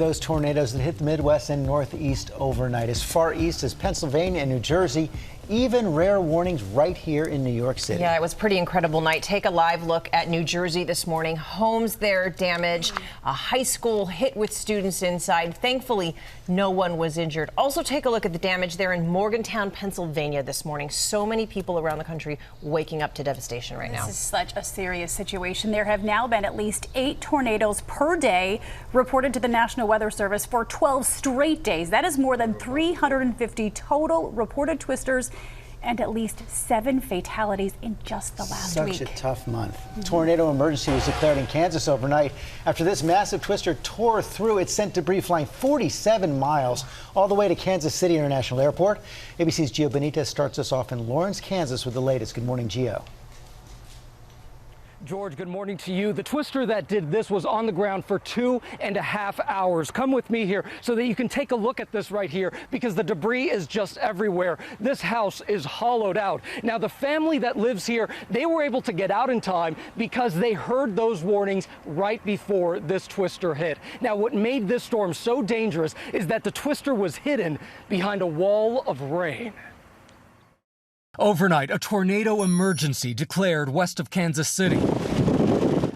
Those tornadoes that hit the Midwest and Northeast overnight, as far east as Pennsylvania and New Jersey, even rare warnings right here in New York City. Yeah, it was a pretty incredible night. Take a live look at New Jersey this morning. Homes there damaged, a high school hit with students inside. Thankfully, no one was injured. Also, take a look at the damage there in Morgantown, Pennsylvania this morning. So many people around the country waking up to devastation right now. This is such a serious situation. There have now been at least 8 tornadoes per day reported to the National Weather Service for 12 straight days. That is more than 350 total reported twisters and at least 7 fatalities in just the last week. Such a tough month. Tornado emergency was declared in Kansas overnight after this massive twister tore through. It sent debris flying 47 miles all the way to Kansas City International Airport. ABC's Gio Benitez starts us off in Lawrence, Kansas with the latest. Good morning, Gio. George, good morning to you. The twister that did this was on the ground for 2.5 hours. Come with me here so that you can take a look at this right here, because the debris is just everywhere. This house is hollowed out. Now, the family that lives here, they were able to get out in time because they heard those warnings right before this twister hit. Now, what made this storm so dangerous is that the twister was hidden behind a wall of rain. Overnight, a tornado emergency declared west of Kansas City.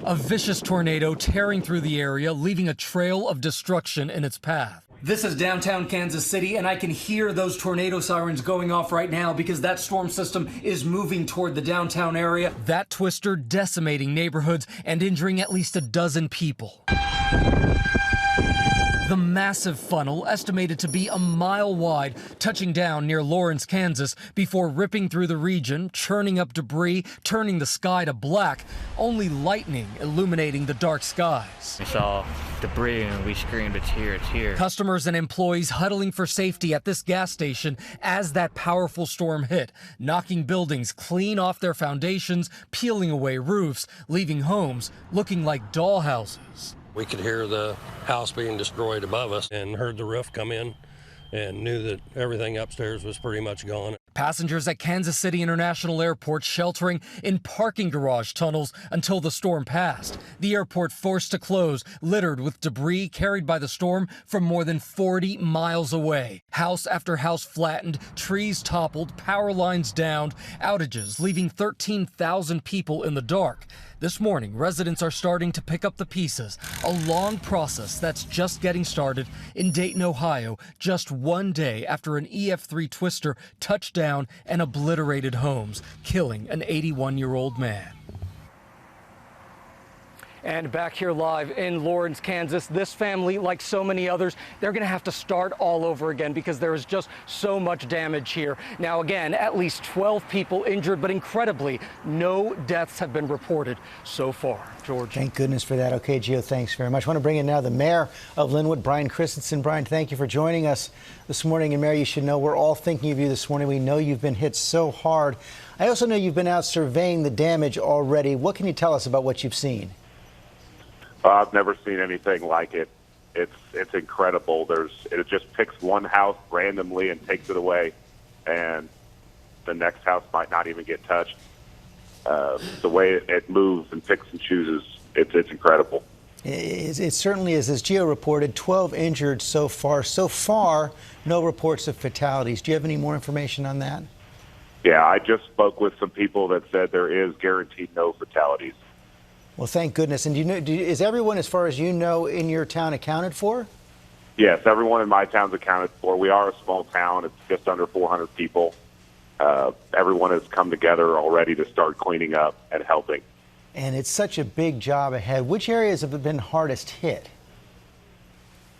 A vicious tornado tearing through the area, leaving a trail of destruction in its path. This is downtown Kansas City, and I can hear those tornado sirens going off right now because that storm system is moving toward the downtown area. That twister decimating neighborhoods and injuring at least a dozen people. The massive funnel, estimated to be a mile wide, touching down near Lawrence, Kansas, before ripping through the region, churning up debris, turning the sky to black, only lightning illuminating the dark skies. We saw debris and we screamed, "It's here, it's here." Customers and employees huddling for safety at this gas station as that powerful storm hit, knocking buildings clean off their foundations, peeling away roofs, leaving homes looking like dollhouses. We could hear the house being destroyed above us and heard the roof come in and knew that everything upstairs was pretty much gone. Passengers at Kansas City International Airport sheltering in parking garage tunnels until the storm passed. The airport forced to close, littered with debris carried by the storm from more than 40 miles away. House after house flattened, trees toppled, power lines downed, outages leaving 13,000 people in the dark. This morning, residents are starting to pick up the pieces, a long process that's just getting started in Dayton, Ohio, just one day after an EF3 twister touched down and obliterated homes, killing an 81-year-old man. And back here live in Lawrence, Kansas, this family, like so many others, they're going to have to start all over again because there is just so much damage here. Now, again, at least 12 people injured, but incredibly, no deaths have been reported so far. George. Thank goodness for that. Okay, Gio, thanks very much. I want to bring in now the mayor of Linwood, Brian Christensen. Brian, thank you for joining us this morning. And Mayor, you should know we're all thinking of you this morning. We know you've been hit so hard. I also know you've been out surveying the damage already. What can you tell us about what you've seen? I've never seen anything like it. It's incredible. It just picks one house randomly and takes it away, and the next house might not even get touched. The way it moves and picks and chooses, it's incredible. It certainly is. As Gio reported, 12 injured so far. So far, no reports of fatalities. Do you have any more information on that? Yeah, I just spoke with some people that said there is guaranteed no fatalities. Well, thank goodness. And is everyone, as far as you know, in your town accounted for? Yes, everyone in my town's accounted for. We are a small town. It's just under 400 people. Everyone has come together already to start cleaning up and helping. And it's such a big job ahead. Which areas have been hardest hit?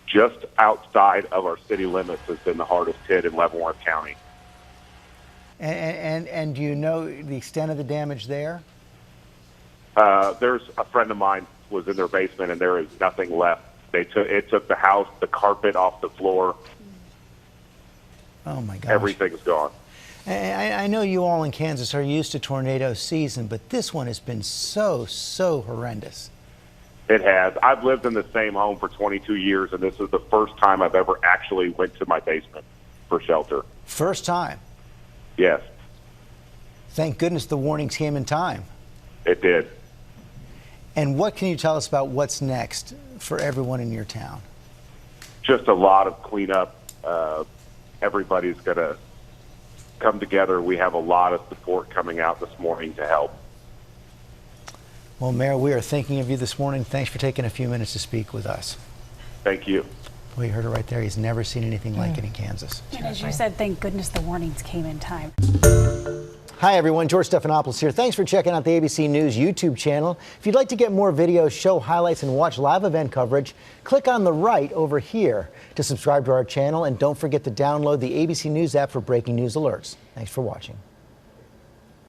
Just outside of our city limits has been the hardest hit in Leavenworth County. And do you know the extent of the damage there? There's a friend of mine was in their basement, and there is nothing left. It took the house, the carpet off the floor. Oh my gosh! Everything's gone. I know you all in Kansas are used to tornado season, but this one has been so horrendous. It has. I've lived in the same home for 22 years, and this is the first time I've ever actually went to my basement for shelter. First time? Yes. Thank goodness the warnings came in time. It did. And what can you tell us about what's next for everyone in your town? just a lot of cleanup. Everybody's going to come together. We have a lot of support coming out this morning to help. Well, Mayor, we are thinking of you this morning. Thanks for taking a few minutes to speak with us. Thank you. Well, you heard it right there. He's never seen anything like it in Kansas. And as you said, thank goodness the warnings came in time. Hi, everyone. George Stephanopoulos here. Thanks for checking out the ABC News YouTube channel. If you'd like to get more videos, show highlights, and watch live event coverage, click on the right over here to subscribe to our channel. And don't forget to download the ABC News app for breaking news alerts. Thanks for watching.